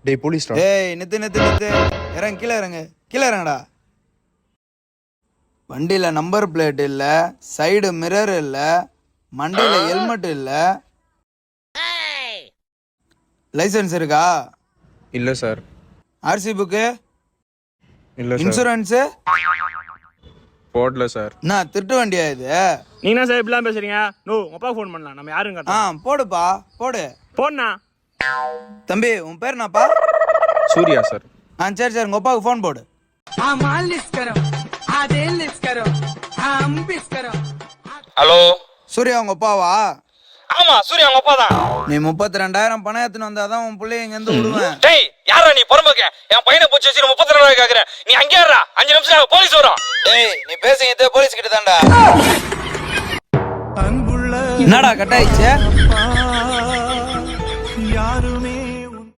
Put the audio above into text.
டேய் போலீஸ்டா. ஏய் நித்து இறங்க, கீழே இறங்கடா. வண்டியில நம்பர் பிளேட் இல்ல, சைடு மிரர் இல்ல, மண்டையில ஹெல்மெட் இல்ல. லைசென்ஸ் இருக்கா? இல்ல சார். RC book? இல்ல சார். இன்சூரன்ஸ் போடல சார். என்ன திருட்டு வண்டியா இது? நீங்க என்ன சார் இப்படிலாம் பேசுறீங்க? நோ, உங்க அப்பா ஃபோன் பண்ணலாம், நம்ம யாருங்க? போடுப்பா போடு. போண்ணா. தம்பி உன் பேர் என்னப்பா? சூர்யா சார். சரி உங்க அப்பாவுக்கு ஃபோன் போடு. ஹலோ சூர்யா உங்க அப்பாவா? ஆமா சூர்யா உங்க அப்பா தான். நீ 32,000 பணம் எடுத்துன்னு வந்தாதான் உன் பிள்ளைய இங்க இருந்து விடுவேன். டேய் யாரா நீ பொறுமைக்க? என் பையனை பூச்சி வச்சு 32,000 கேக்குறேன். நீ அங்கே ஏறா, 5 நிமிஷம் போலீஸ் வரும். டேய் நீ பேசுங்க போலீஸ் கிட்ட தான்டா. என்னடா கட் ஆயிடுச்சு?